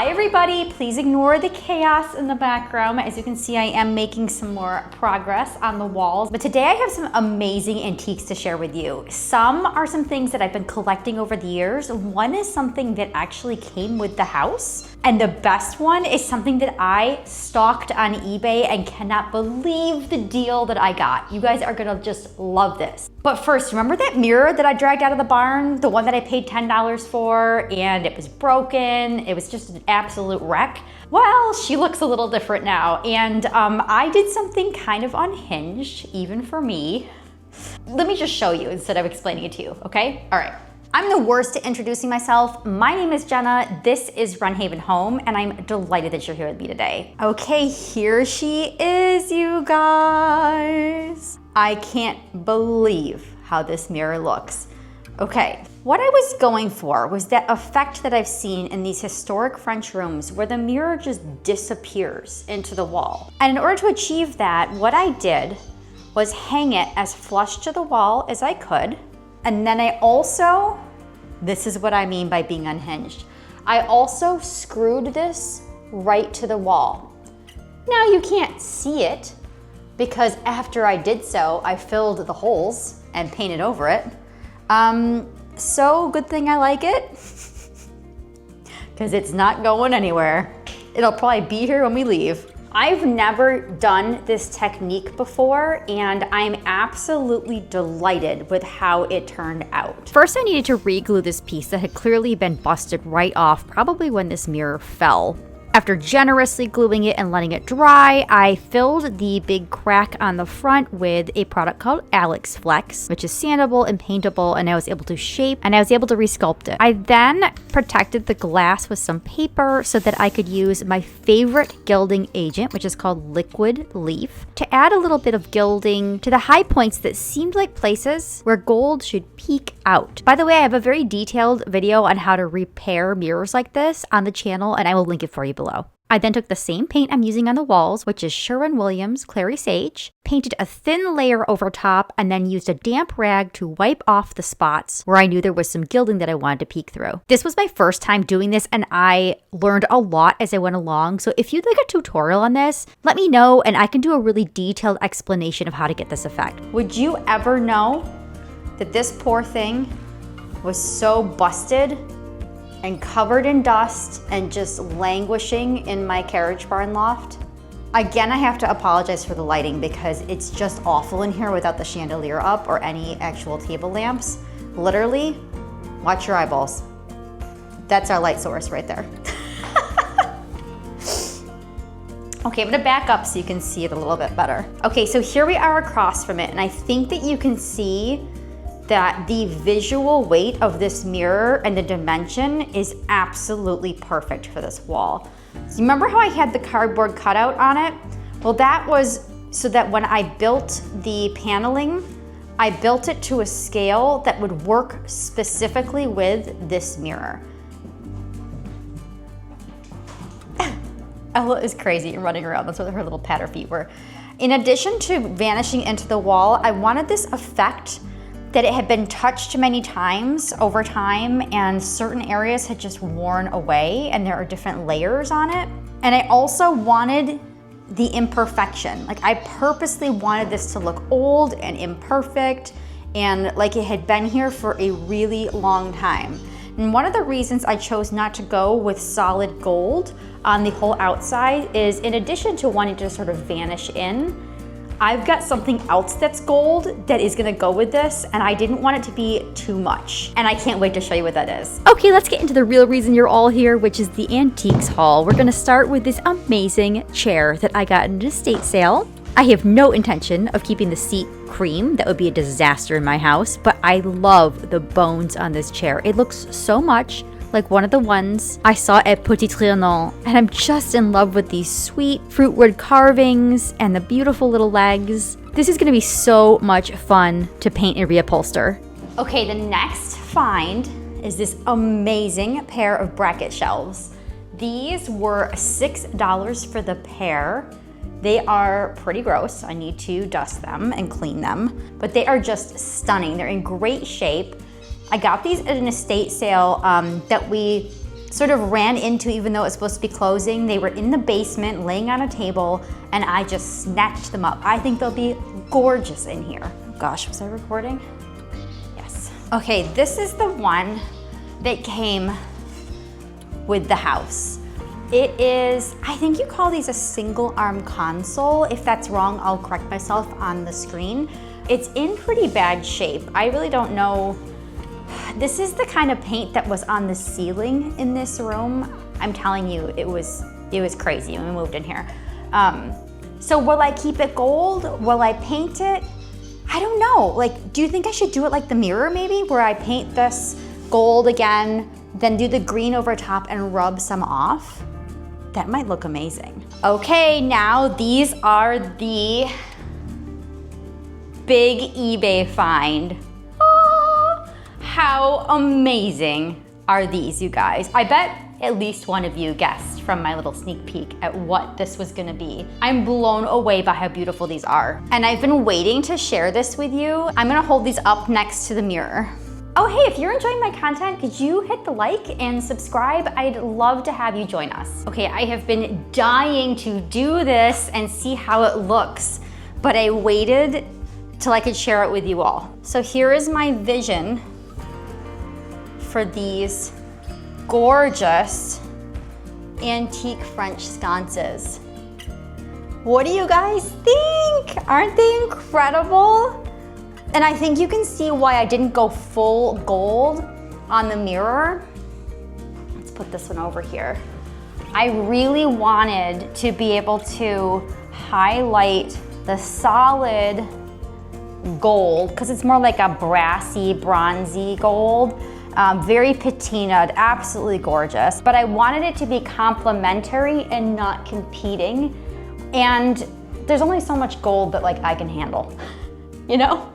Hi everybody, please ignore the chaos in the background. As you can see, I am making some more progress on the walls, but today I have some amazing antiques to share with you. Some are some things that I've been collecting over the years. One is something that actually came with the house. And the best one is something that I stalked on eBay and cannot believe the deal that I got. You guys are gonna just love this. But first, remember that mirror that I dragged out of the barn? The one that I paid $10 for and it was broken. It was just an absolute wreck. Well, she looks a little different now. And I did something kind of unhinged, even for me. Let me just show you instead of explaining it to you, okay? All right. I'm the worst at introducing myself. My name is Jenna, this is Runhaven Home, and I'm delighted that you're here with me today. Okay, here she is, you guys. I can't believe how this mirror looks. Okay, what I was going for was that effect that I've seen in these historic French rooms where the mirror just disappears into the wall. And in order to achieve that, what I did was hang it as flush to the wall as I could. And then I also, this is what I mean by being unhinged. I also screwed this right to the wall. Now you can't see it because after I did so, I filled the holes and painted over it. So good thing I like it because it's not going anywhere. It'll probably be here when we leave. I've never done this technique before and I'm absolutely delighted with how it turned out. First, I needed to re-glue this piece that had clearly been busted right off, probably when this mirror fell. After generously gluing it and letting it dry, I filled the big crack on the front with a product called Alex Flex, which is sandable and paintable, and I was able to shape and I was able to resculpt it. I then protected the glass with some paper so that I could use my favorite gilding agent, which is called Liquid Leaf, to add a little bit of gilding to the high points that seemed like places where gold should peek out. By the way, I have a very detailed video on how to repair mirrors like this on the channel, and I will link it for you below. I then took the same paint I'm using on the walls, which is Sherwin-Williams Clary Sage, painted a thin layer over top, and then used a damp rag to wipe off the spots where I knew there was some gilding that I wanted to peek through. This was my first time doing this, and I learned a lot as I went along, so if you'd like a tutorial on this, let me know and I can do a really detailed explanation of how to get this effect. Would you ever know that this poor thing was so busted and covered in dust and just languishing in my carriage barn loft? Again, I have to apologize for the lighting because it's just awful in here without the chandelier up or any actual table lamps. Literally, watch your eyeballs. That's our light source right there. Okay, I'm gonna back up so you can see it a little bit better. Okay, so here we are across from it, and I think that you can see that the visual weight of this mirror and the dimension is absolutely perfect for this wall. So remember how I had the cardboard cutout on it? Well, that was so that when I built the paneling, I built it to a scale that would work specifically with this mirror. Ella is crazy and running around. That's what her little patter feet were. In addition to vanishing into the wall, I wanted this effect that it had been touched many times over time and certain areas had just worn away and there are different layers on it. And I also wanted the imperfection. Like I purposely wanted this to look old and imperfect and like it had been here for a really long time. And one of the reasons I chose not to go with solid gold on the whole outside is in addition to wanting to sort of vanish in, I've got something else that's gold that is gonna go with this, and I didn't want it to be too much. And I can't wait to show you what that is. Okay, let's get into the real reason you're all here, which is the antiques haul. We're gonna start with this amazing chair that I got in an estate sale. I have no intention of keeping the seat cream. That would be a disaster in my house, but I love the bones on this chair. It looks so much like one of the ones I saw at Petit Trianon, and I'm just in love with these sweet fruitwood carvings and the beautiful little legs. This is gonna be so much fun to paint and reupholster. Okay, the next find is this amazing pair of bracket shelves. These were $6 for the pair. They are pretty gross. I need to dust them and clean them, but they are just stunning. They're in great shape. I got these at an estate sale that we sort of ran into, even though it was supposed to be closing. They were in the basement, laying on a table, and I just snatched them up. I think they'll be gorgeous in here. Oh gosh, was I recording? Yes. Okay, this is the one that came with the house. It is, I think you call these a single arm console. If that's wrong, I'll correct myself on the screen. It's in pretty bad shape. I really don't know. This is the kind of paint that was on the ceiling in this room. I'm telling you, it was crazy when we moved in here. So will I keep it gold? Will I paint it? I don't know. Like, do you think I should do it like the mirror maybe, where I paint this gold again, then do the green over top and rub some off? That might look amazing. Okay, now these are the big eBay find. Oh, how amazing are these, you guys? I bet at least one of you guessed from my little sneak peek at what this was gonna be. I'm blown away by how beautiful these are. And I've been waiting to share this with you. I'm gonna hold these up next to the mirror. Oh, hey, if you're enjoying my content, could you hit the like and subscribe? I'd love to have you join us. Okay, I have been dying to do this and see how it looks, but I waited till I could share it with you all. So here is my vision for these gorgeous antique French sconces. What do you guys think? Aren't they incredible? And I think you can see why I didn't go full gold on the mirror. Let's put this one over here. I really wanted to be able to highlight the solid gold, because it's more like a brassy, bronzy gold. Very patinaed, absolutely gorgeous. But I wanted it to be complementary and not competing. And there's only so much gold that like I can handle, you know?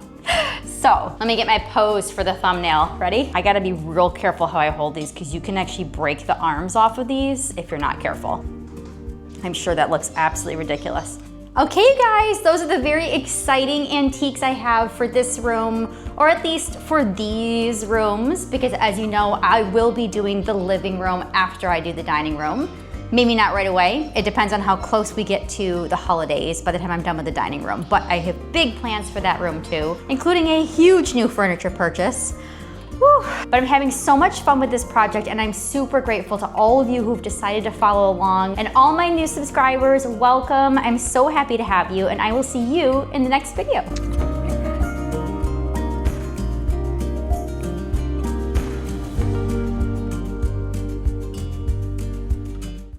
So let me get my pose for the thumbnail. Ready? I gotta be real careful how I hold these because you can actually break the arms off of these if you're not careful. I'm sure that looks absolutely ridiculous. Okay, you guys, those are the very exciting antiques I have for this room, or at least for these rooms, because as you know, I will be doing the living room after I do the dining room. Maybe not right away. It depends on how close we get to the holidays by the time I'm done with the dining room. But I have big plans for that room too, including a huge new furniture purchase. Whew. But I'm having so much fun with this project, and I'm super grateful to all of you who've decided to follow along. And all my new subscribers, welcome. I'm so happy to have you, and I will see you in the next video.